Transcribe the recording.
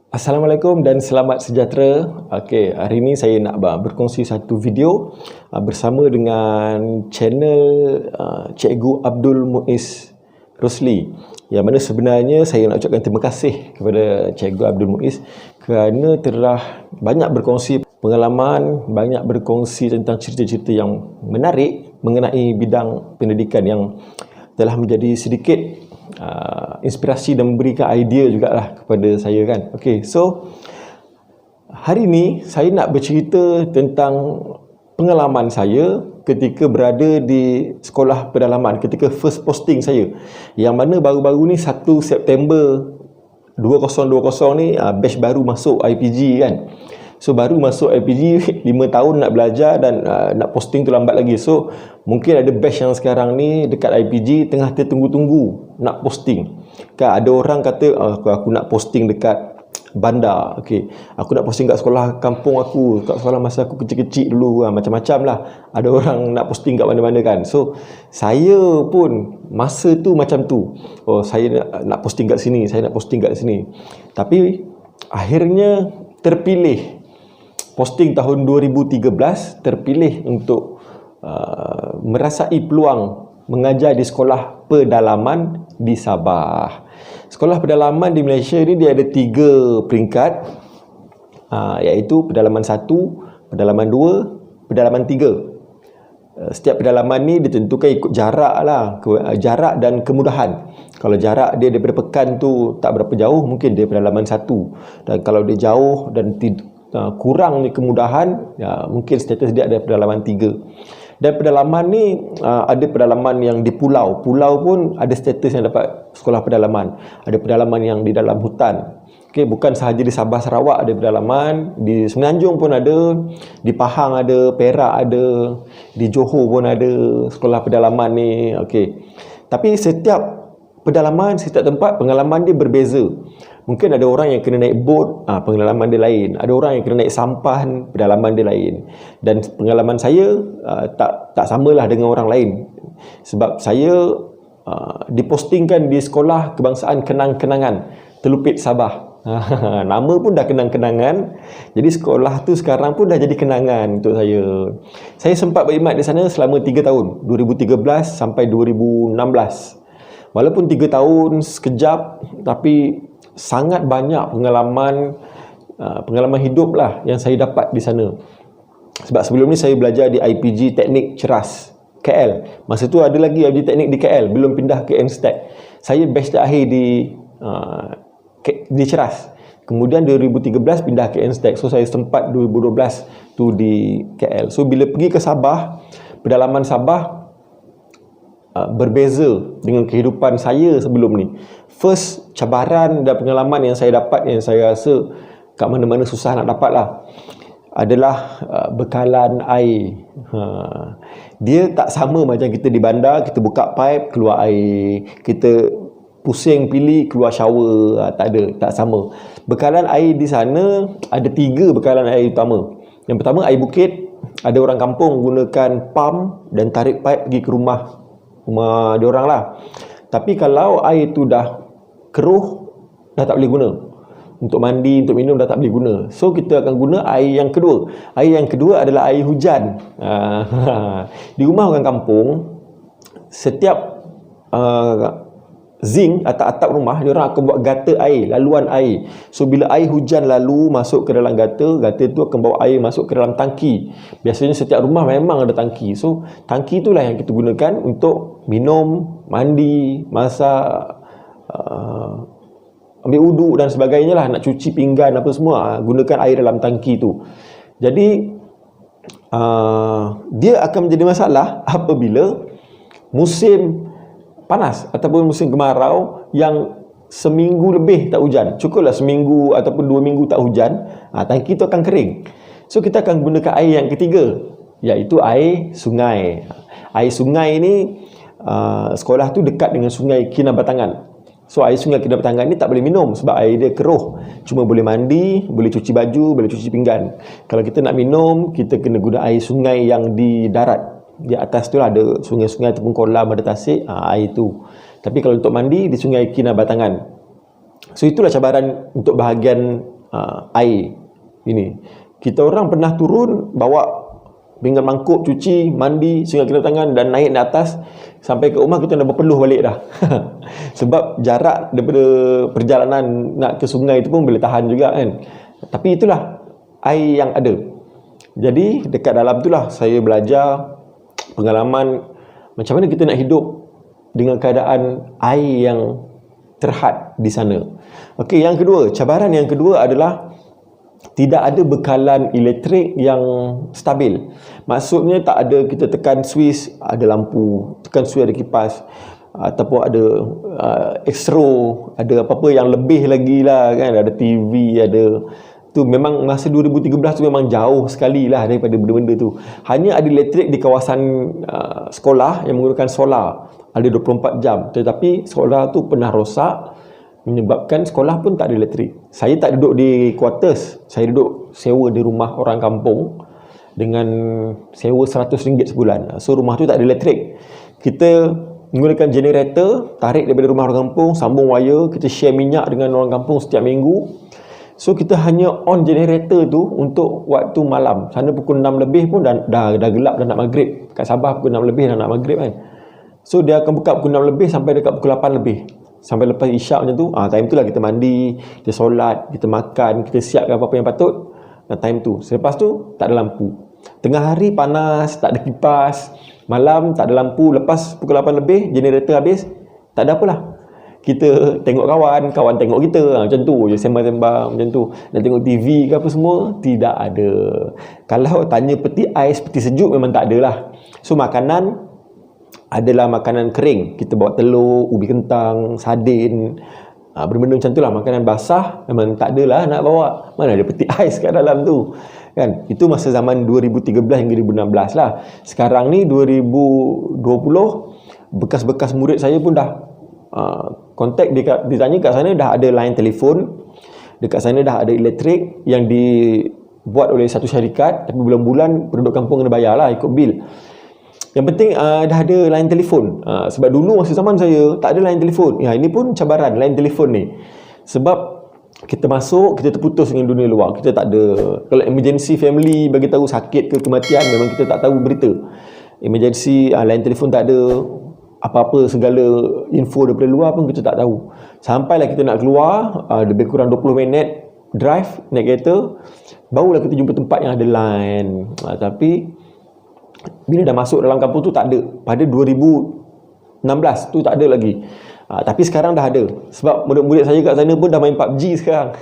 Assalamualaikum dan selamat sejahtera. Okey, hari ini saya nak berkongsi satu video bersama dengan channel Cikgu Abdul Muiz Rosli. Yang mana sebenarnya saya nak ucapkan terima kasih kepada Cikgu Abdul Muiz kerana telah banyak berkongsi pengalaman, banyak berkongsi tentang cerita-cerita yang menarik mengenai bidang pendidikan yang telah menjadi sedikit inspirasi dan memberikan idea jugalah kepada saya kan. Okey, so hari ini saya nak bercerita tentang pengalaman saya ketika berada di sekolah pedalaman, ketika first posting saya, yang mana baru-baru ni 1 September 2020 ni batch baru masuk IPG kan. So baru masuk IPG 5 tahun nak belajar dan nak posting tu lambat lagi. So mungkin ada batch yang sekarang ni dekat IPG tengah tertunggu-tunggu nak posting. Kan ada orang kata aku nak posting dekat bandar. Okey, aku nak posting kat sekolah kampung aku, kat sekolah masa aku kecil-kecil dulu, macam-macam lah. Ada orang nak posting kat mana-mana kan. So saya pun masa tu macam tu. Oh, saya nak posting kat sini, saya nak posting kat sini. Tapi akhirnya terpilih. Posting tahun 2013 terpilih untuk merasai peluang mengajar di sekolah pedalaman di Sabah. Sekolah pedalaman di Malaysia ni dia ada 3 peringkat, iaitu pedalaman 1, pedalaman 2, pedalaman 3. Setiap pedalaman ni ditentukan ikut jarak lah, jarak dan kemudahan. Kalau jarak dia daripada pekan tu tak berapa jauh, mungkin dia pedalaman 1. Dan kalau dia jauh dan kurang ni kemudahan, mungkin status dia ada pedalaman 3. Dan pedalaman ni ada pedalaman yang di pulau. Pulau pun ada status yang dapat sekolah pedalaman. Ada pedalaman yang di dalam hutan. Okey, bukan sahaja di Sabah Sarawak ada pedalaman, di Semenanjung pun ada, di Pahang ada, Perak ada, di Johor pun ada sekolah pedalaman ni. Okey. Tapi setiap pedalaman, setiap tempat pengalaman dia berbeza. Mungkin ada orang yang kena naik bot, pengalaman dia lain. Ada orang yang kena naik sampan, pengalaman dia lain. Dan pengalaman saya tak samalah dengan orang lain. Sebab saya dipostingkan di sekolah kebangsaan Kenang-Kenangan, Telupit Sabah. Nama pun dah kenang-kenangan. Jadi sekolah tu sekarang pun dah jadi kenangan untuk saya. Saya sempat berkhidmat di sana selama 3 tahun, 2013 sampai 2016. Walaupun 3 tahun sekejap, tapi sangat banyak pengalaman hidup lah yang saya dapat di sana. Sebab sebelum ni saya belajar di IPG Teknik Ceras KL. Masa tu ada lagi IPG Teknik di KL, belum pindah ke NSTEC. Saya batch terakhir di Ceras. Kemudian 2013 pindah ke NSTEC. So saya sempat 2012 tu di KL. So bila pergi ke Sabah, pedalaman Sabah berbeza dengan kehidupan saya sebelum ni. First cabaran dan pengalaman yang saya dapat, yang saya rasa kat mana-mana susah nak dapat lah, adalah bekalan air. Dia tak sama macam kita di bandar, kita buka pipe keluar air, kita pusing pilih keluar shower. Tak ada, tak sama. Bekalan air di sana ada 3 bekalan air utama. Yang pertama air bukit. Ada orang kampung gunakan pump dan tarik pipe pergi ke rumah diorang lah. Tapi kalau air tu dah keruh, dah tak boleh guna. Untuk mandi, untuk minum dah tak boleh guna. So kita akan guna air yang kedua. Air yang kedua adalah air hujan. Di rumah orang kampung, setiap zinc atap-atap rumah, diorang akan buat gata air, laluan air. So bila air hujan lalu masuk ke dalam gata tu akan bawa air masuk ke dalam tangki. Biasanya setiap rumah memang ada tangki. So tangki itulah yang kita gunakan untuk minum, mandi, masak, ambil uduk dan sebagainya lah, nak cuci pinggan apa semua, gunakan air dalam tangki tu. Jadi dia akan menjadi masalah apabila musim panas ataupun musim kemarau yang seminggu lebih tak hujan. Cukuplah seminggu ataupun 2 minggu tak hujan, tangki tu akan kering. So kita akan gunakan air yang ketiga, iaitu air sungai. Air sungai ni sekolah tu dekat dengan sungai Kinabatangan. So air sungai Kinabatangan ni tak boleh minum sebab air dia keruh. Cuma boleh mandi, boleh cuci baju, boleh cuci pinggan. Kalau kita nak minum, kita kena guna air sungai yang di darat. Di atas tu lah ada sungai-sungai ataupun kolam, ada tasik, air tu. Tapi kalau untuk mandi, di sungai Kinabatangan. So itulah cabaran untuk bahagian air ini. Kita orang pernah turun bawa pinggan mangkuk, cuci, mandi, singgah kena tangan dan naik di atas sampai ke rumah kita dah berpeluh balik dah. Sebab jarak daripada perjalanan nak ke sungai itu pun boleh tahan juga kan. Tapi itulah air yang ada. Jadi dekat dalam itulah saya belajar pengalaman macam mana kita nak hidup dengan keadaan air yang terhad di sana. Okey, yang kedua, cabaran yang kedua adalah tidak ada bekalan elektrik yang stabil. Maksudnya tak ada kita tekan switch ada lampu, tekan switch ada kipas, ataupun ada extro, ada apa-apa yang lebih lagi lah kan, ada TV, ada tu. Memang masa 2013 tu memang jauh sekali lah daripada benda-benda tu. Hanya ada elektrik di kawasan sekolah yang menggunakan solar, ada 24 jam. Tetapi solar tu pernah rosak, menyebabkan sekolah pun tak ada elektrik. Saya tak duduk di quarters, saya duduk sewa di rumah orang kampung dengan sewa RM100 sebulan. So rumah tu tak ada elektrik. Kita menggunakan generator, tarik daripada rumah orang kampung, sambung wire, kita share minyak dengan orang kampung setiap minggu. So kita hanya on generator tu untuk waktu malam. Sana pukul 6 lebih pun dah gelap, dah nak maghrib. Kat Sabah pukul 6 lebih dah nak maghrib kan. So dia akan buka pukul 6 lebih sampai dekat pukul 8 lebih. Sampai lepas isyak macam tu, time tu lah kita mandi, kita solat, kita makan, kita siapkan apa-apa yang patut. Time tu. Selepas tu, tak ada lampu. Tengah hari panas, tak ada kipas. Malam, tak ada lampu. Lepas pukul 8 lebih, generator habis, tak ada apalah. Kita tengok kawan, kawan tengok kita. Macam tu je, sembang-sembang macam tu. Nak tengok TV ke apa semua, tidak ada. Kalau tanya peti ais, peti sejuk memang tak ada lah. So, makanan adalah makanan kering. Kita bawa telur, ubi kentang, sardin, benda-benda macam tu lah. Makanan basah memang tak adalah nak bawa. Mana ada peti ais kat dalam tu kan. Itu masa zaman 2013 hingga 2016 lah. Sekarang ni 2020, bekas-bekas murid saya pun dah kontak, ditanya kat sana dah ada line telefon, dekat sana dah ada elektrik yang dibuat oleh satu syarikat, tapi bulan-bulan penduduk kampung kena bayar lah ikut bil. Yang penting dah ada line telefon. Sebab dulu masa zaman saya tak ada line telefon. Ini pun cabaran line telefon ni. Sebab kita masuk, kita terputus dengan dunia luar. Kita tak ada, kalau emergency family bagi tahu sakit ke kematian, memang kita tak tahu berita. Emergency line telefon tak ada, apa-apa segala info daripada luar pun kita tak tahu. Sampailah kita nak keluar, lebih kurang 20 minit drive naik kereta, barulah kita jumpa tempat yang ada line. Tapi bila dah masuk dalam kampung tu tak ada. Pada 2016 tu tak ada lagi. Tapi sekarang dah ada. Sebab murid-murid saya kat sana pun dah main PUBG sekarang.